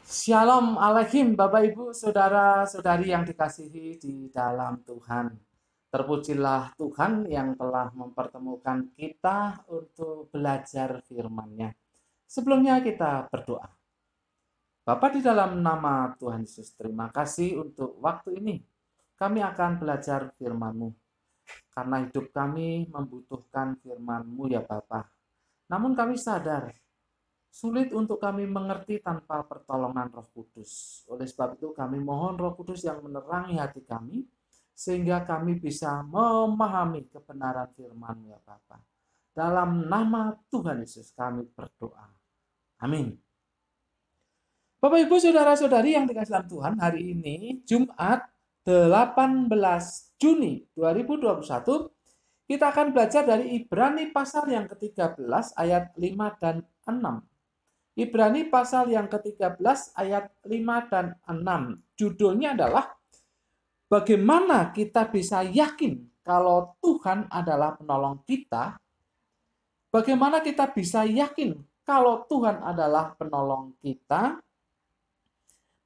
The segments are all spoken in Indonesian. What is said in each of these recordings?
Shalom Alaikum Bapak Ibu Saudara-saudari yang dikasihi di dalam Tuhan. Terpujilah Tuhan yang telah mempertemukan kita untuk belajar firman-Nya. Sebelumnya kita berdoa. Bapa di dalam nama Tuhan Yesus, terima kasih untuk waktu ini. Kami akan belajar firman-Mu. Karena hidup kami membutuhkan firman-Mu ya Bapa. Namun kami sadar sulit untuk kami mengerti tanpa pertolongan Roh Kudus. Oleh sebab itu kami mohon Roh Kudus yang menerangi hati kami, sehingga kami bisa memahami kebenaran firman ya Bapa. Dalam nama Tuhan Yesus kami berdoa. Amin. Bapak Ibu Saudara-saudari yang dikasihi dalam Tuhan, hari ini Jumat 18 Juni 2021, kita akan belajar dari Ibrani pasal yang ke-13 ayat 5 dan 6. Ibrani pasal yang ke-13 ayat 5 dan 6. Judulnya adalah bagaimana kita bisa yakin kalau Tuhan adalah penolong kita? Bagaimana kita bisa yakin kalau Tuhan adalah penolong kita?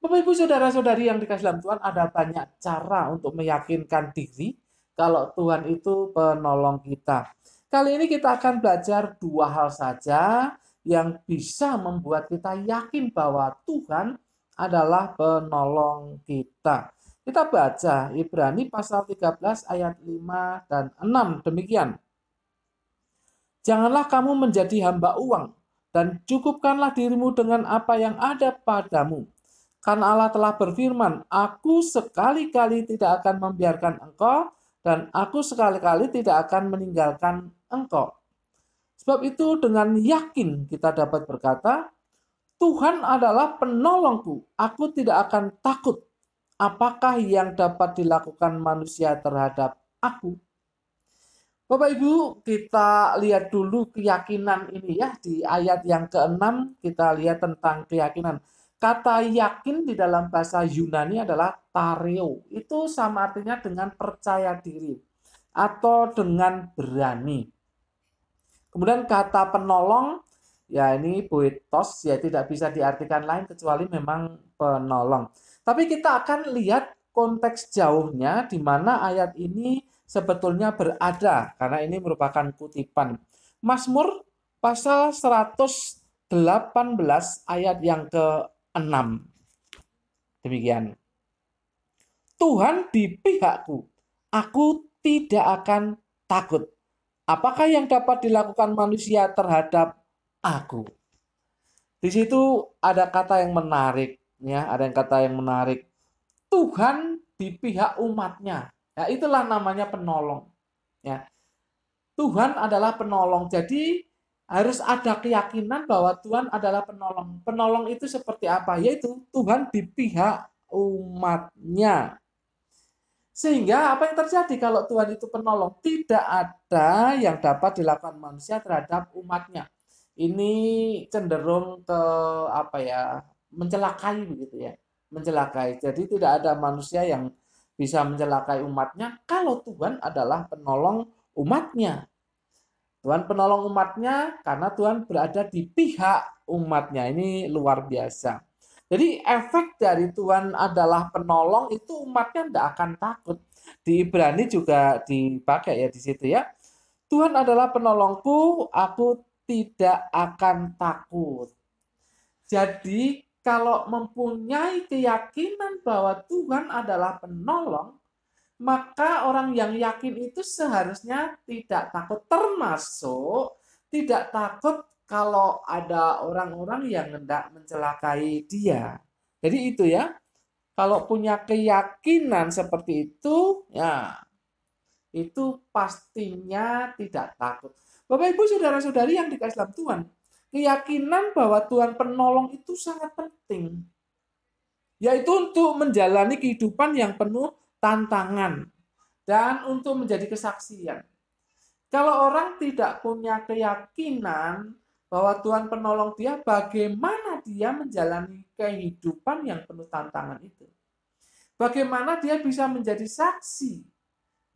Bapak Ibu Saudara-saudari yang dikasihi dalam Tuhan, ada banyak cara untuk meyakinkan diri kalau Tuhan itu penolong kita. Kali ini kita akan belajar dua hal saja yang bisa membuat kita yakin bahwa Tuhan adalah penolong kita. Kita baca Ibrani pasal 13 ayat 5 dan 6. Demikian. Janganlah kamu menjadi hamba uang, dan cukupkanlah dirimu dengan apa yang ada padamu. Karena Allah telah berfirman, aku sekali-kali tidak akan membiarkan engkau, dan aku sekali-kali tidak akan meninggalkan engkau. Sebab itu dengan yakin kita dapat berkata, Tuhan adalah penolongku, aku tidak akan takut. Apakah yang dapat dilakukan manusia terhadap aku? Bapak Ibu, kita lihat dulu keyakinan ini ya. Di ayat yang ke-6 kita lihat tentang keyakinan. Kata yakin di dalam bahasa Yunani adalah tareo. Itu sama artinya dengan percaya diri atau dengan berani. Kemudian kata penolong, ya ini poetos, ya tidak bisa diartikan lain kecuali memang penolong. Tapi kita akan lihat konteks jauhnya di mana ayat ini sebetulnya berada, karena ini merupakan kutipan. Mazmur pasal 118 ayat yang ke-6. Demikian. Tuhan di pihakku, aku tidak akan takut. Apakah yang dapat dilakukan manusia terhadap aku? Di situ ada kata yang menarik, ya, ada kata yang menarik. Tuhan di pihak umatnya. Ya, itulah namanya penolong. Ya. Tuhan adalah penolong. Jadi harus ada keyakinan bahwa Tuhan adalah penolong. Penolong itu seperti apa? Yaitu Tuhan di pihak umatnya. Sehingga apa yang terjadi kalau Tuhan itu penolong? Tidak ada yang dapat dilakukan manusia terhadap umatnya. Ini cenderung ke apa ya? Mencelakai begitu ya. Mencelakai. Jadi tidak ada manusia yang bisa mencelakai umatnya kalau Tuhan adalah penolong umatnya. Tuhan penolong umatnya karena Tuhan berada di pihak umatnya. Ini luar biasa. Jadi efek dari Tuhan adalah penolong itu umatnya tidak akan takut. Di Ibrani juga dipakai ya di situ ya. Tuhan adalah penolongku, aku tidak akan takut. Jadi kalau mempunyai keyakinan bahwa Tuhan adalah penolong, maka orang yang yakin itu seharusnya tidak takut, termasuk tidak takut kalau ada orang-orang yang hendak mencelakai dia. Jadi itu ya, kalau punya keyakinan seperti itu, ya itu pastinya tidak takut. Bapak Ibu Saudara-saudari yang dikasihi dalam Tuhan, keyakinan bahwa Tuhan penolong itu sangat penting. Yaitu untuk menjalani kehidupan yang penuh tantangan dan untuk menjadi kesaksian. Kalau orang tidak punya keyakinan bahwa Tuhan penolong dia, bagaimana dia menjalani kehidupan yang penuh tantangan itu? Bagaimana dia bisa menjadi saksi?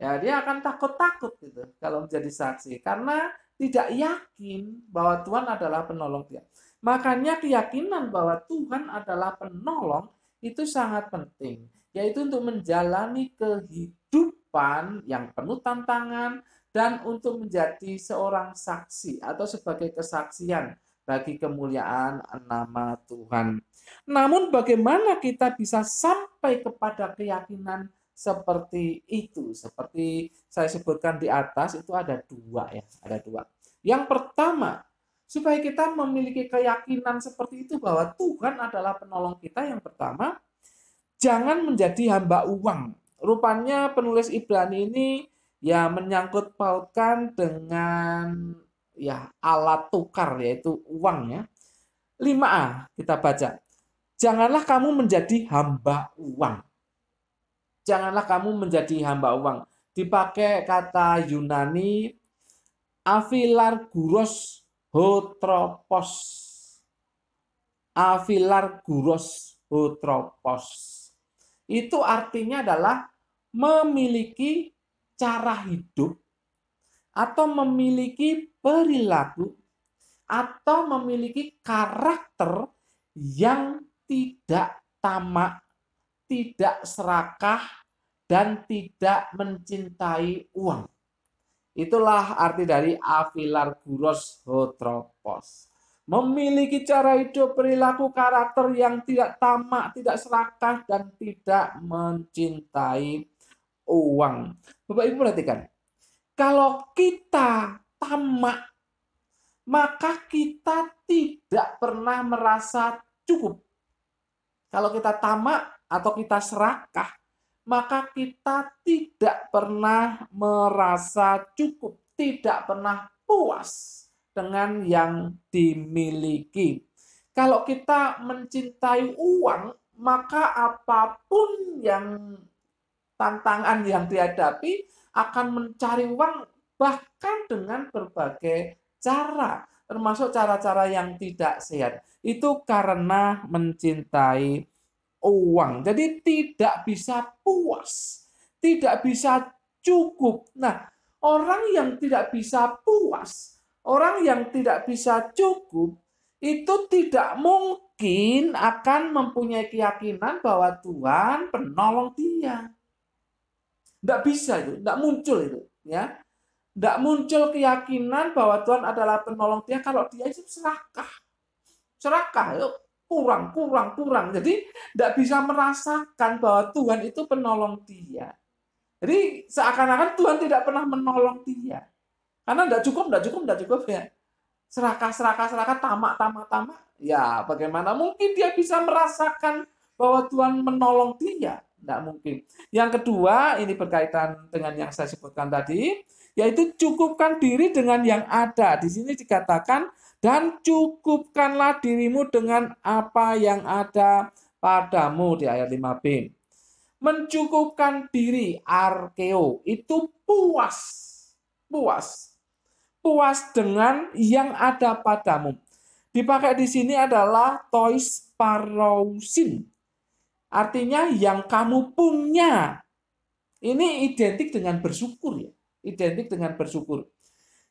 Ya, dia akan takut-takut gitu kalau menjadi saksi karena tidak yakin bahwa Tuhan adalah penolong dia. Makanya keyakinan bahwa Tuhan adalah penolong itu sangat penting, yaitu untuk menjalani kehidupan yang penuh tantangan dan untuk menjadi seorang saksi atau sebagai kesaksian bagi kemuliaan nama Tuhan. Namun bagaimana kita bisa sampai kepada keyakinan seperti itu? Seperti saya sebutkan di atas itu ada dua ya, ada dua. Yang pertama, supaya kita memiliki keyakinan seperti itu bahwa Tuhan adalah penolong kita, yang pertama, jangan menjadi hamba uang. Rupanya penulis Ibrani ini ya menyangkut pautkan dengan ya alat tukar yaitu uang ya. 5a kita baca. Janganlah kamu menjadi hamba uang. Janganlah kamu menjadi hamba uang. Dipakai kata Yunani afilarguros hotropos. Afilarguros hotropos. Itu artinya adalah memiliki cara hidup atau memiliki perilaku atau memiliki karakter yang tidak tamak, tidak serakah, dan tidak mencintai uang. Itulah arti dari afilarguros hotropos. Memiliki cara hidup, perilaku, karakter yang tidak tamak, tidak serakah, dan tidak mencintai uang. Bapak Ibu perhatikan, kalau kita tamak, maka kita tidak pernah merasa cukup. Kalau kita tamak atau kita serakah, maka kita tidak pernah merasa cukup, tidak pernah puas dengan yang dimiliki. Kalau kita mencintai uang, maka apapun yang tantangan yang dihadapi akan mencari uang bahkan dengan berbagai cara, termasuk cara-cara yang tidak sehat. Itu karena mencintai uang. Jadi tidak bisa puas, tidak bisa cukup. Nah, orang yang tidak bisa puas, orang yang tidak bisa cukup, itu tidak mungkin akan mempunyai keyakinan bahwa Tuhan penolong dia. Tidak bisa itu, tidak muncul itu, ya. Tidak muncul keyakinan bahwa Tuhan adalah penolong dia kalau dia itu serakah. Serakah, itu kurang. Jadi tidak bisa merasakan bahwa Tuhan itu penolong dia. Jadi seakan-akan Tuhan tidak pernah menolong dia. Karena tidak cukup ya. Serakah, tamak. Ya, bagaimana mungkin dia bisa merasakan bahwa Tuhan menolong dia? Tidak mungkin. Yang kedua, ini berkaitan dengan yang saya sebutkan tadi, yaitu cukupkan diri dengan yang ada. Di sini dikatakan, dan cukupkanlah dirimu dengan apa yang ada padamu di ayat 5b. Mencukupkan diri, arkeo, itu puas. Puas dengan yang ada padamu. Dipakai di sini adalah tois parousin. Artinya yang kamu punya. Ini identik dengan bersyukur ya. Identik dengan bersyukur.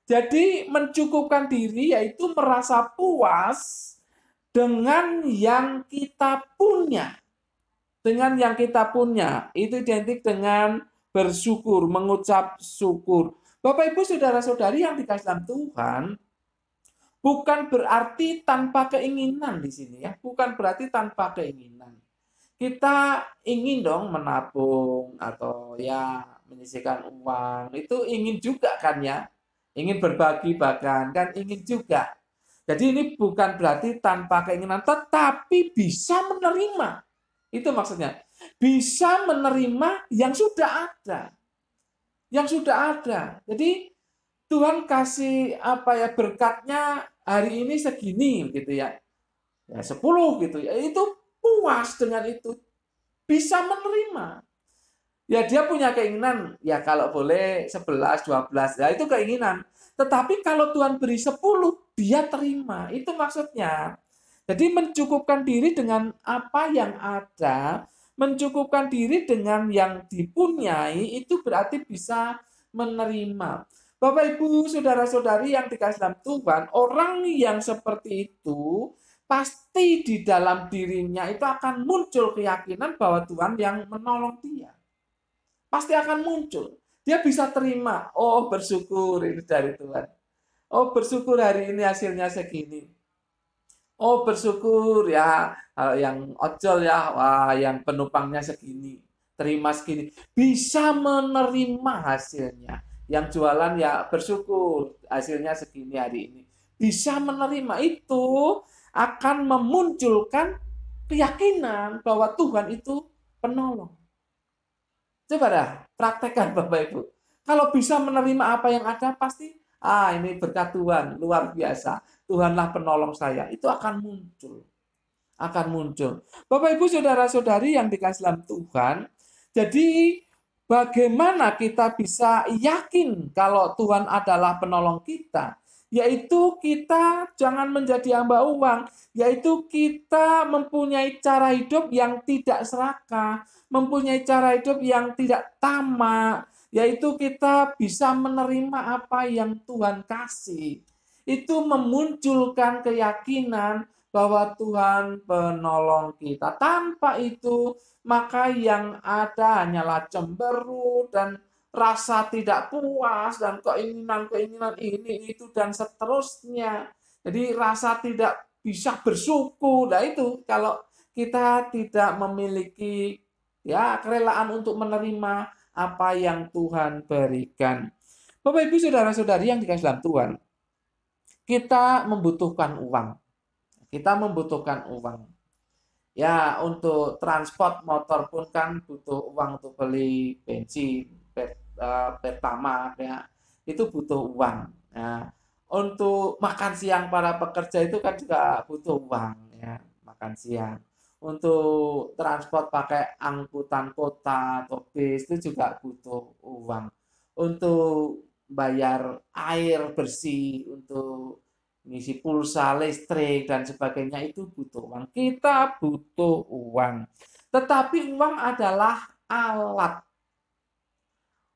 Jadi mencukupkan diri yaitu merasa puas dengan yang kita punya. Dengan yang kita punya. Itu identik dengan bersyukur, mengucap syukur. Bapak Ibu saudara-saudari yang dikasihi dalam Tuhan, bukan berarti tanpa keinginan di sini ya. Bukan berarti tanpa keinginan. Kita ingin dong menabung atau ya menyisihkan uang. Itu ingin juga kan ya. Ingin berbagi bahkan kan ingin juga. Jadi ini bukan berarti tanpa keinginan, tetapi bisa menerima. Itu maksudnya. Bisa menerima yang sudah ada. Yang sudah ada. Jadi Tuhan kasih berkatnya hari ini segini gitu ya. Ya 10 gitu ya. Itu puas dengan itu, bisa menerima. Ya dia punya keinginan, ya kalau boleh 11, 12, ya itu keinginan. Tetapi kalau Tuhan beri 10, dia terima. Itu maksudnya. Jadi mencukupkan diri dengan apa yang ada, mencukupkan diri dengan yang dipunyai, itu berarti bisa menerima. Bapak Ibu, saudara-saudari yang dikasih dalam Tuhan, orang yang seperti itu pasti di dalam dirinya itu akan muncul keyakinan bahwa Tuhan yang menolong dia. Pasti akan muncul. Dia bisa terima, oh bersyukur ini dari Tuhan. Oh bersyukur hari ini hasilnya segini. Oh bersyukur ya yang ojol ya, wah yang penumpangnya segini, terima segini. Bisa menerima hasilnya. Yang jualan ya bersyukur hasilnya segini hari ini. Bisa menerima itu akan memunculkan keyakinan bahwa Tuhan itu penolong. Coba dah praktekkan Bapak Ibu. Kalau bisa menerima apa yang ada pasti ini berkat Tuhan luar biasa. Tuhanlah penolong saya. Itu akan muncul. Akan muncul. Bapak Ibu saudara-saudari yang dikasih dalam Tuhan, jadi bagaimana kita bisa yakin kalau Tuhan adalah penolong kita? Yaitu kita jangan menjadi hamba uang, yaitu kita mempunyai cara hidup yang tidak serakah, mempunyai cara hidup yang tidak tamak, yaitu kita bisa menerima apa yang Tuhan kasih. Itu memunculkan keyakinan bahwa Tuhan penolong kita. Tanpa itu, maka yang ada hanyalah cemberut dan rasa tidak puas dan keinginan-keinginan ini, itu, dan seterusnya. Jadi rasa tidak bisa bersyukur. Nah itu kalau kita tidak memiliki ya kerelaan untuk menerima apa yang Tuhan berikan. Bapak Ibu saudara-saudari yang dikasih dalam Tuhan, kita membutuhkan uang. Kita membutuhkan uang. Ya, untuk transport motor pun kan butuh uang untuk beli bensin, pertamax ya. Itu butuh uang. Ya. Untuk makan siang para pekerja itu kan juga butuh uang ya, makan siang. Untuk transport pakai angkutan kota atau bis itu juga butuh uang. Untuk bayar air bersih, untuk ngisi pulsa, listrik, dan sebagainya itu butuh uang. Kita butuh uang. Tetapi uang adalah alat.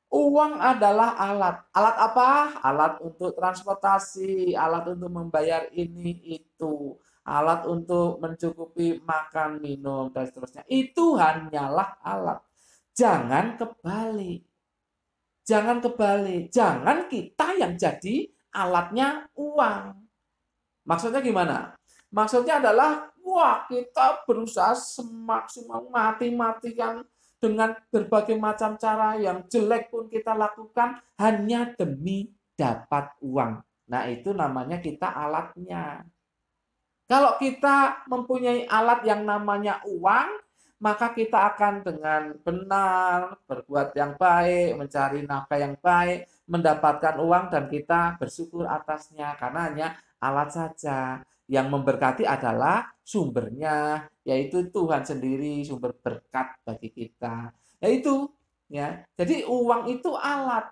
Uang adalah alat. Alat apa? Alat untuk transportasi, alat untuk membayar ini, itu. Alat untuk mencukupi makan, minum, dan seterusnya. Itu hanyalah alat. Jangan kebalik. Jangan kebalik. Jangan kita yang jadi alatnya uang. Maksudnya gimana? Maksudnya adalah, wah kita berusaha semaksimal mati-matian dengan berbagai macam cara yang jelek pun kita lakukan hanya demi dapat uang. Nah itu namanya kita alatnya. Kalau kita mempunyai alat yang namanya uang, maka kita akan dengan benar berbuat yang baik, mencari nafkah yang baik, mendapatkan uang, dan kita bersyukur atasnya karena hanya alat saja. Yang memberkati adalah sumbernya, yaitu Tuhan sendiri, sumber berkat bagi kita. Yaitu ya. Jadi uang itu alat.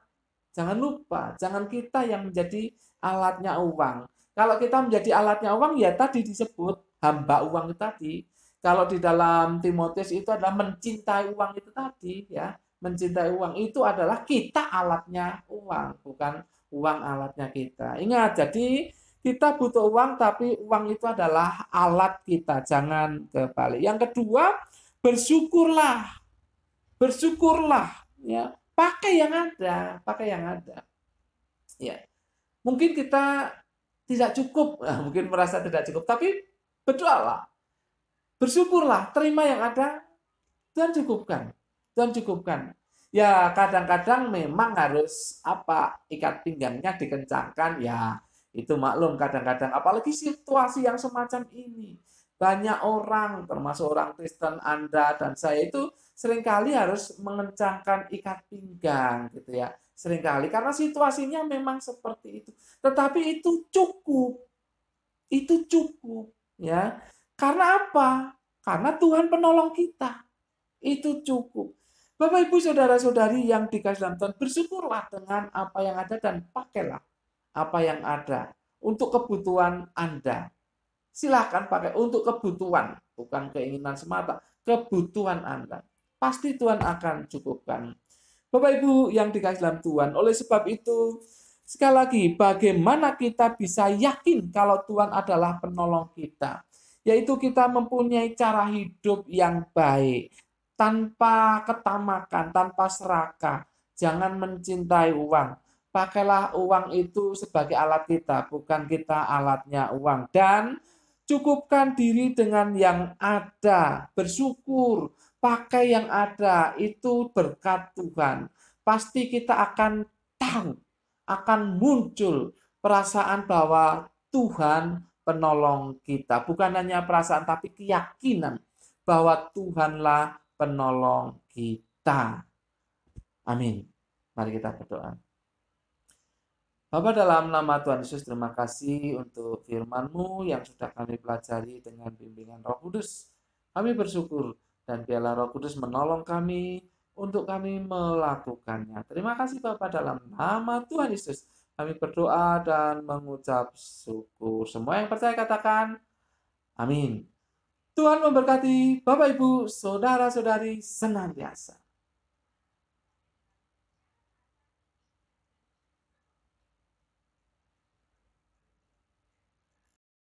Jangan lupa, jangan kita yang menjadi alatnya uang. Kalau kita menjadi alatnya uang, ya tadi disebut hamba uang itu tadi. Kalau di dalam Timotius itu adalah mencintai uang itu tadi, ya. Mencintai uang itu adalah kita alatnya uang, bukan uang alatnya kita. Ingat, jadi kita butuh uang, tapi uang itu adalah alat kita. Jangan kebalik. Yang kedua, bersyukurlah. Bersyukurlah, ya. Pakai yang ada, pakai yang ada. Ya. Mungkin kita tidak cukup, mungkin merasa tidak cukup, tapi berdoalah, bersyukurlah, terima yang ada, Tuhan cukupkan, Tuhan cukupkan. Ya kadang-kadang memang harus ikat pinggangnya dikencangkan, ya itu maklum kadang-kadang, apalagi situasi yang semacam ini. Banyak orang, termasuk orang Kristen, Anda dan saya itu seringkali harus mengencangkan ikat pinggang gitu ya. Seringkali karena situasinya memang seperti itu. Tetapi itu cukup. Itu cukup ya. Karena apa? Karena Tuhan penolong kita. Itu cukup. Bapak Ibu saudara-saudari yang dikasih dalam Tuhan, bersyukurlah dengan apa yang ada dan pakailah apa yang ada untuk kebutuhan Anda. Silahkan pakai untuk kebutuhan, bukan keinginan semata, kebutuhan Anda. Pasti Tuhan akan cukupkan. Bapak Ibu yang dikasih dalam Tuhan, oleh sebab itu Sekali lagi, bagaimana kita bisa yakin kalau Tuhan adalah penolong kita? Yaitu kita mempunyai cara hidup yang baik, tanpa ketamakan, tanpa serakah. Jangan mencintai uang. Pakailah uang itu sebagai alat kita, bukan kita alatnya uang. Dan cukupkan diri dengan yang ada, bersyukur, pakai yang ada, itu berkat Tuhan. Pasti kita akan tahu, akan muncul perasaan bahwa Tuhan penolong kita. Bukan hanya perasaan, tapi keyakinan bahwa Tuhanlah penolong kita. Amin. Mari kita berdoa. Bapa, dalam nama Tuhan Yesus, terima kasih untuk firman-Mu yang sudah kami pelajari dengan bimbingan Roh Kudus. Kami bersyukur dan biarlah Roh Kudus menolong kami untuk kami melakukannya. Terima kasih Bapa, dalam nama Tuhan Yesus. Kami berdoa dan mengucap syukur. Semua yang percaya katakan amin. Tuhan memberkati Bapak Ibu, saudara-saudari senantiasa.